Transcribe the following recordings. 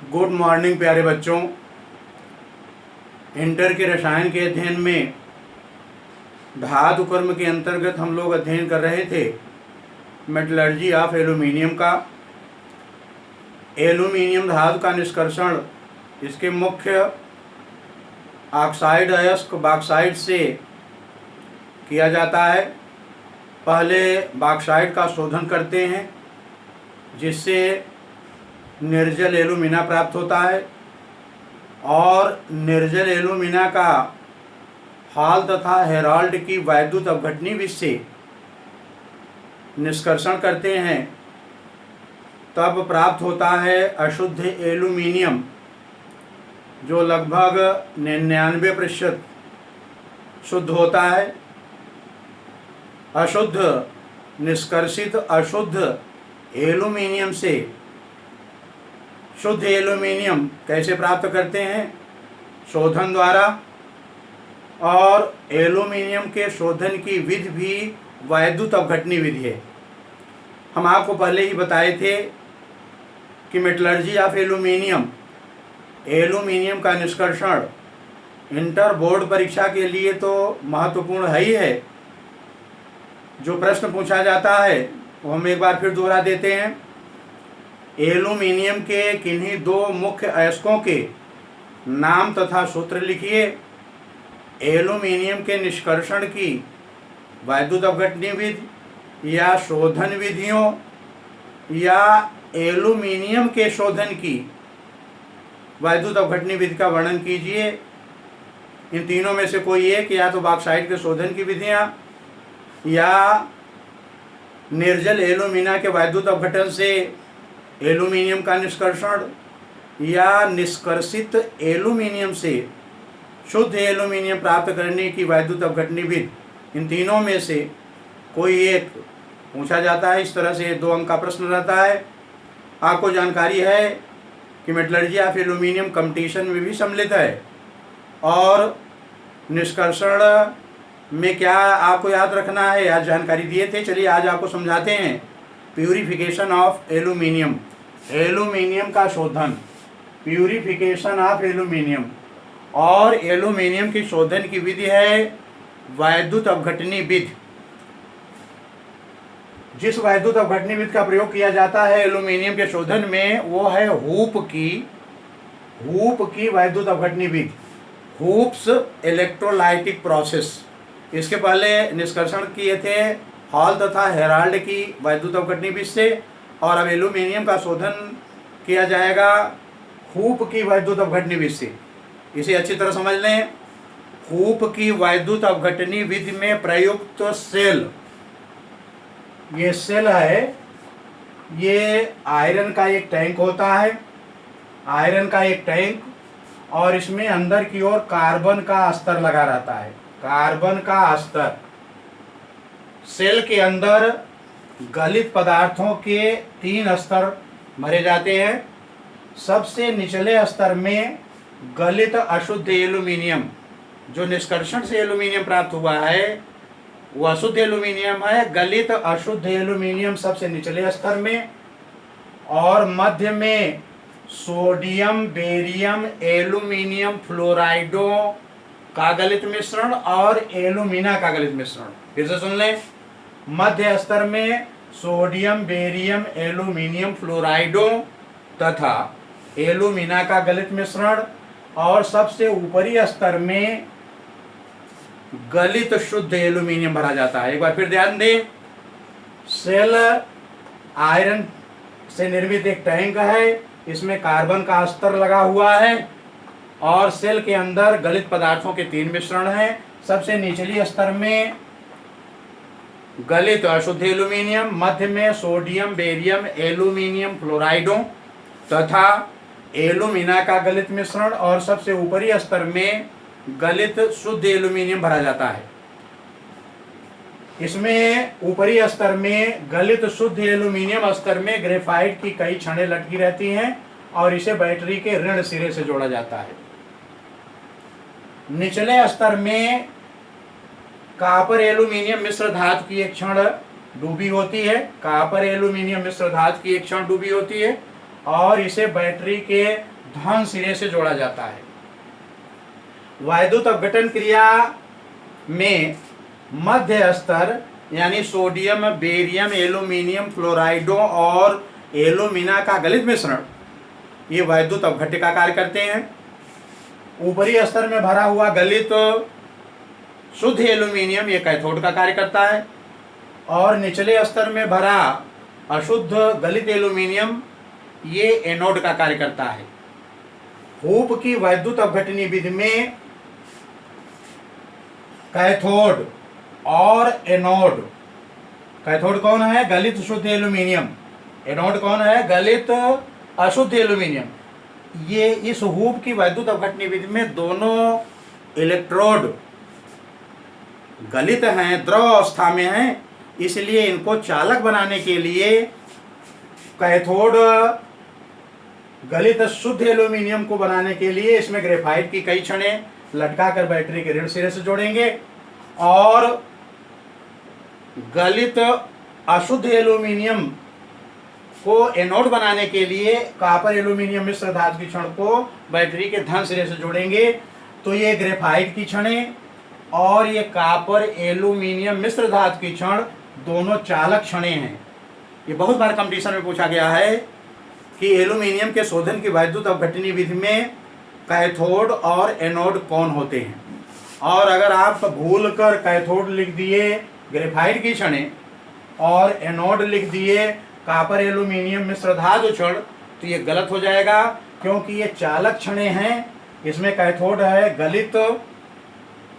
Good morning प्यारे बच्चों। Inter के रसायन के अध्ययन में धातु कर्म के अंतर्गत हम लोग अध्ययन कर रहे थे मेटलर्जी ऑफ एल्यूमिनियम का। एल्यूमिनियम धातु का निष्कर्षण इसके मुख्य ऑक्साइड अयस्क बॉक्साइट से किया जाता है। पहले बॉक्साइट का शोधन करते हैं जिससे निर्जल एल्यूमिना प्राप्त होता है और निर्जल एल्यूमिना का हॉल तथा हेराल्ड की वैद्युत अपघटनी विधि से निष्कर्षण करते हैं, तब प्राप्त होता है अशुद्ध एल्यूमिनियम जो लगभग 99% शुद्ध होता है। निष्कर्षित अशुद्ध एल्यूमिनियम से शुद्ध एल्यूमिनियम कैसे प्राप्त करते हैं? शोधन द्वारा। और एल्यूमिनियम के शोधन की विधि भी वैद्युत अपघटनी विधि है। हम आपको पहले ही बताए थे कि मेटलर्जी ऑफ एल्यूमिनियम का निष्कर्षण इंटर बोर्ड परीक्षा के लिए तो महत्वपूर्ण है ही है। जो प्रश्न पूछा जाता है वो हम एक बार फिर दोहरा देते हैं। एल्यूमिनियम के किन्हीं दो मुख्य अयस्कों के नाम तथा सूत्र लिखिए। एल्यूमिनियम के निष्कर्षण की वैद्युत अपघटनी विधि या शोधन विधियों या एल्यूमिनियम के शोधन की वैद्युत अपघटनी विधि का वर्णन कीजिए। इन तीनों में से कोई एक, या तो बॉक्साइट के शोधन की विधियां, या निर्जल एल्यूमिना के वैद्युत अपघटन से एल्यूमिनियम का निष्कर्षण, या निष्कर्षित एल्यूमिनियम से शुद्ध एल्यूमिनियम प्राप्त करने की वैद्युत अपघटनी विधि। इन तीनों में से कोई एक पूछा जाता है। इस तरह से 2 अंक का प्रश्न रहता है। आपको जानकारी है कि मेटलर्जी ऑफ एल्यूमिनियम कंपटीशन में भी सम्मिलित है और निष्कर्षण में क्या आपको याद रखना है, आज जानकारी दिए थे। चलिए आज आपको समझाते हैं। प्यूरिफिकेशन ऑफ एल्यूमिनियम, एल्यूमिनियम का शोधन, प्यूरिफिकेशन ऑफ एल्यूमिनियम। और एल्यूमिनियम की शोधन की विधि है वैद्युत अपघटनी विधि। जिस वैद्युत अपघटनी विधि का प्रयोग किया जाता है एल्यूमिनियम के शोधन में वो है हूप की वैद्युत अपघटनी विधि, हूप्स इलेक्ट्रोलाइटिक प्रोसेस। इसके पहले निष्कर्षण किए थे हॉल तथा हेराल्ड की वैद्युत अपघटनी विधि से, और अब एल्यूमिनियम का शोधन किया जाएगा हूप की वैद्युत अपघटनी विधि से। इसे अच्छी तरह समझ लें। हूप की वैद्युत अपघटनी विधि में प्रयुक्त सेल, ये सेल है, ये आयरन का एक टैंक होता है, आयरन का एक टैंक, और इसमें अंदर की ओर कार्बन का अस्तर लगा रहता है, कार्बन का अस्तर। सेल के अंदर गलित पदार्थों के 3 स्तर भरे जाते हैं। सबसे निचले स्तर में गलित अशुद्ध एल्यूमिनियम, जो निष्कर्षण से एल्यूमिनियम प्राप्त हुआ है वो अशुद्ध एल्यूमिनियम है। गलित अशुद्ध एल्यूमिनियम सबसे निचले स्तर में, और मध्य में सोडियम बेरियम एल्यूमिनियम फ्लोराइडों का गलित मिश्रण और एल्यूमिना का गलित मिश्रण। फिर से सुन लें। मध्य स्तर में सोडियम बेरियम एल्यूमिनियम फ्लोराइडों तथा एल्यूमिना का गलित मिश्रण, और सबसे ऊपरी स्तर में गलित शुद्ध एल्यूमिनियम भरा जाता है। एक बार फिर ध्यान दें। सेल आयरन से निर्मित एक टैंक है, इसमें कार्बन का स्तर लगा हुआ है, और सेल के अंदर गलित पदार्थों के 3 मिश्रण हैं। सबसे निचली स्तर में गलित अशुद्ध एल्यूमिनियम, मध्य में सोडियम बेरियम एल्यूमिनियम फ्लोराइडों तथा एल्यूमिना का गलित मिश्रण, और सबसे ऊपरी स्तर में गलित शुद्ध एल्यूमिनियम भरा जाता है। इसमें ऊपरी स्तर में गलित शुद्ध एल्यूमिनियम स्तर में ग्रेफाइट की कई छड़ें लटकी रहती हैं और इसे बैटरी के ऋण सिरे से जोड़ा जाता है। निचले स्तर में कॉपर एल्यूमिनियम मिश्र धातु की एक छड़ डूबी होती है, कॉपर एल्यूमिनियम मिश्र धातु की एक छड़ डूबी होती है, और इसे बैटरी के धन सिरे से जोड़ा जाता है। वैद्युत अपघटन क्रिया में मध्य स्तर यानी सोडियम, बेरियम, एल्यूमिनियम फ्लोराइडों और एल्यूमिना का गलित मिश्रण ये वैद्युत अपघट्य का कार्य करते हैं। ऊपरी स्तर में भरा हुआ गलित शुद्ध एल्यूमिनियम ये कैथोड का कार्य करता है और निचले स्तर में भरा अशुद्ध गलित एल्यूमिनियम ये एनोड का कार्य करता है। हूप की वैद्युत अपघटनी विधि में कैथोड और एनोड, कैथोड कौन है? गलित शुद्ध एल्यूमिनियम। एनोड कौन है? गलित अशुद्ध एल्यूमिनियम। ये इस हूप की वैद्युत अपघटनी विधि में दोनों इलेक्ट्रोड गलित हैं, द्रव अवस्था में हैं, इसलिए इनको चालक बनाने के लिए कैथोड गलित शुद्ध एल्यूमिनियम को बनाने के लिए इसमें ग्रेफाइट की कई छड़ें लटकाकर बैटरी के ऋण सिरे से जोड़ेंगे और गलित अशुद्ध एल्यूमिनियम को एनोड बनाने के लिए कॉपर एल्यूमिनियम मिश्र धातु की छड़ को बैटरी के धन सिरे से जोड़ेंगे। तो ये ग्रेफाइट की छड़ें और ये कॉपर एल्यूमिनियम मिश्र धातु की छड़ दोनों चालक छड़ें हैं। ये बहुत बार कंपटीशन में पूछा गया है कि एल्यूमिनियम के शोधन की वैद्युत अपघटनी विधि में कैथोड और एनोड कौन होते हैं। और अगर आप भूल कर कैथोड लिख दिए ग्रेफाइट की छड़ें और एनोड लिख दिए कॉपर एल्यूमिनियम मिश्र धातु छड़ तो ये गलत हो जाएगा, क्योंकि ये चालक छड़ें हैं। इसमें कैथोड है गलित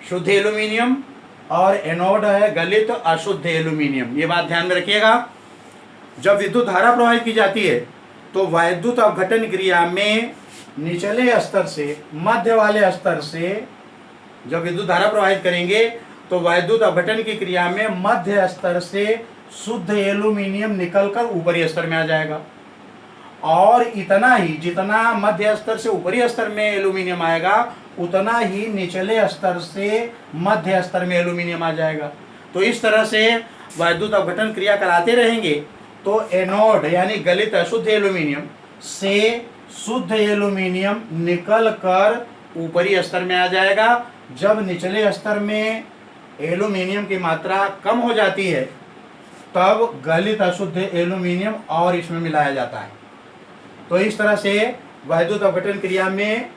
शुद्ध एल्यूमिनियम और एनोड है गलित अशुद्ध एल्यूमिनियम। ये बात ध्यान में रखिएगा। जब विद्युत धारा प्रवाहित की जाती है तो वैद्युत अपघटन क्रिया में निचले स्तर से मध्य वाले स्तर से जब विद्युत धारा प्रवाहित करेंगे तो वैद्युत अपघटन की क्रिया में मध्य स्तर से शुद्ध एल्यूमिनियम निकलकर ऊपरी स्तर में आ जाएगा और इतना ही जितना मध्य स्तर से ऊपरी स्तर में एल्यूमिनियम आएगा उतना ही निचले स्तर से मध्य स्तर में एल्यूमिनियम आ जाएगा। तो इस तरह से वैद्युत अपघटन क्रिया कराते रहेंगे तो एनोड यानी गलित अशुद्ध एल्यूमिनियम से शुद्ध एल्यूमिनियम निकल कर ऊपरी स्तर में आ जाएगा। जब निचले स्तर में एल्यूमिनियम की मात्रा कम हो जाती है तब गलित अशुद्ध एल्यूमिनियम और इसमें मिलाया जाता है। तो इस तरह से वैद्युत अपघटन क्रिया में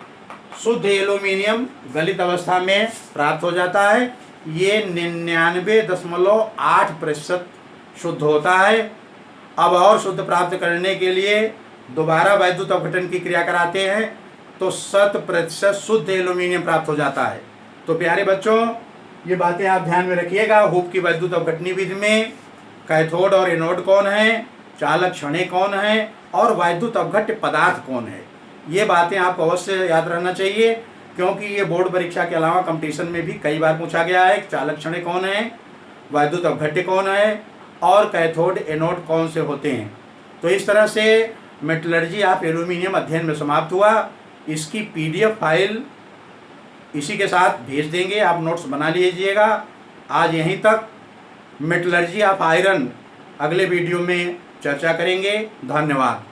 शुद्ध एल्यूमिनियम गलित अवस्था में प्राप्त हो जाता है। ये 99.8% शुद्ध होता है। अब और शुद्ध प्राप्त करने के लिए दोबारा वैद्युत अपघटन की क्रिया कराते हैं तो 100% शुद्ध एल्यूमिनियम प्राप्त हो जाता है। तो प्यारे बच्चों, ये बातें आप ध्यान में रखिएगा। हूप की वैद्युत अपघटनी विधि में कैथोड और एनोड कौन है, चालक छड़ें कौन है और वैद्युत अपघट्य पदार्थ कौन है, ये बातें आपको अवश्य याद रहना चाहिए, क्योंकि ये बोर्ड परीक्षा के अलावा कंपटीशन में भी कई बार पूछा गया है। चालक छड़ें कौन है, वैद्युत अपघट्य कौन है और कैथोड एनोड कौन से होते हैं। तो इस तरह से मेटलर्जी ऑफ एल्यूमिनियम अध्ययन में समाप्त हुआ। इसकी PDF फाइल इसी के साथ भेज देंगे, आप नोट्स बना लीजिएगा। आज यहीं तक। मेटलर्जी ऑफ आयरन अगले वीडियो में चर्चा करेंगे। धन्यवाद।